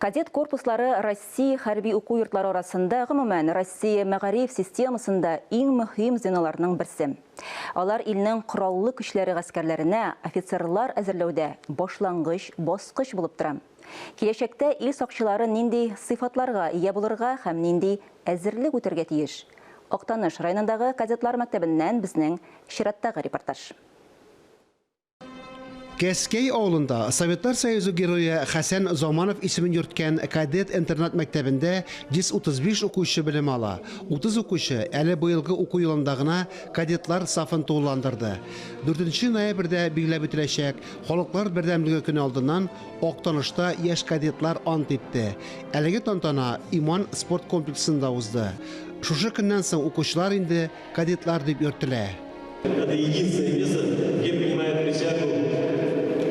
Кадет корпуслары Россия хәрби уку йортлары арасында гомумән Россия мәгариф системасында иң мөһим звеналарның берсе. Алар илнең кораллы көчләре гаскәрләренә офицерлар әзерләүдә башлангыч баскыч булып тора. Киләчәктә ил сакчылары нинди сыйфатларга ия булырга һәм нинди әзерлек үтәргә тиеш? Актаныш районындагы кадетлар мәктәбеннән безнең чираттагы репортаж. Кәскәй авылында Советлар Союзы герое Хәсән Заманов исемен йөрткән кадет интернат мәктәбендә 135 укучы белем ала. 30 укучы әле быелгы уку елында гына кадетлар сафын тулыландырды. 4 ноябрьдә билгеләп үтеләчәк Халыклар бердәмлеге көне алдыннан Актанышта яшь кадетлар ант итте. Әлеге тантана Иман спорт комплексында узды. Шушы көннән соң укучылар инде кадетлар дип йөртелә. Это единственное место, где принимают присягу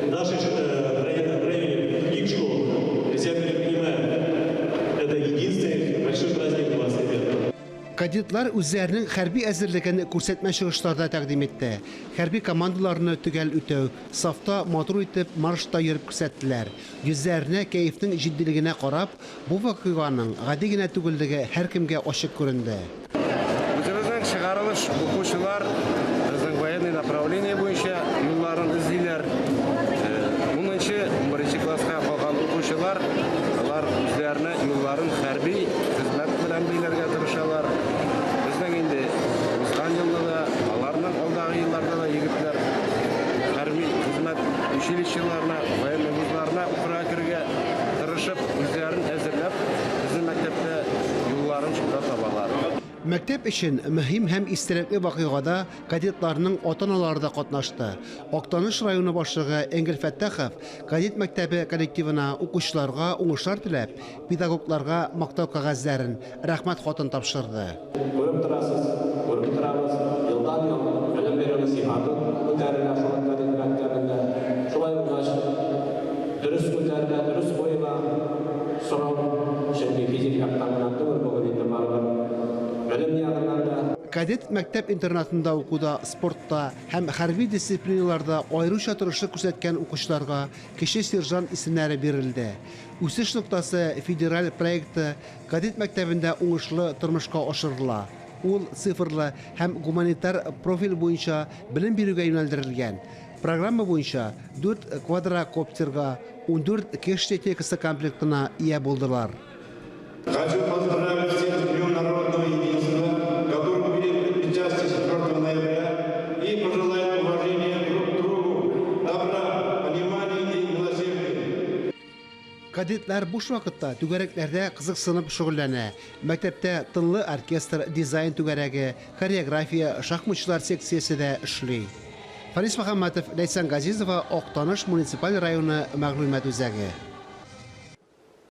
наших районе других школ. Присягу не принимают. Это единственный большой праздник у вас, ребята. Кадетлар үзләренең хәрби әзерлеген күрсәтмә чыгышларда тәкъдим итте. Хәрби командаларны төгәл үтәү, сафта матур итеп маршта йөреп күрсәттеләр. Йөзләренә кәефнең җиддилегенә карап, бу вакыйганың гади генә түгеллеге һәркемгә ачык күренде. Үзебезнең чыгарылыш укучылар безнең военный направление буенча юлларын эзлиләр. 10-11 класска калган укучылар алар үзләренә юлларын хәрби хезмәт белән биләргә тырышалар. Безнең инде узган елда да, аларның алдагы елларда да егетләр хәрби хезмәт училищеларына, военный вузларына укырга кергә тырышып, үзләрен әзерләп, безнең мәктәптә юлларын шунда табалар. Мәктәп өчен мөһим һәм истәлекле вакыйгада кадетларның ата-аналары да катнашты. Актаныш районы башлыгы Энгел Фәттахов кадет мәктәбе коллективына укучыларга уңышлар теләп, педагогларга мактау кәгазьләрен, рәхмәт хатын тапшырды. Көріп тұрасыз, көріп тұрабыз, елдан-ел білім беру сыйфатын көтәрелә шул кадет мәктәбендә. Шулай булгач, дөрес күтәрелә, дөрес койга сорау, чөнки физик яктан гына түгел бүген инде барыбер. Кадет мәктәп интернатында укуда, спортта һәм хәрби дисциплиналарда аеруча тырышлык күрсәткән укучыларга кече сержант исемнәре бирелде. Үсеш ноктасы федераль проекты кадет мәктәбендә уңышлы тормышка ашырыла. Ул цифрлы һәм гуманитар профиль буенча белем бирүгә юнәлдерелгән. Программа буенча 4 квадрокоптерга, 14 кеш техникасы комплектына ия булдылар. Хочу поздравить всех с Днем народного единства, которому будет причастие 4 ноября, и пожелать уважения друг к другу, добра, понимания и милосердия. Кадетлар буш вакытта түгәрәкләрдә кызыксынып шөгыльләнә. Мәктәптә тынлы оркестр, дизайн түгәрәге, хореография, шахматчылар секциясе дә эшли. Фарис Мөхәммәтов, Ләйсән Газизова, Актаныш муниципаль районы мәгълүмат үзәге.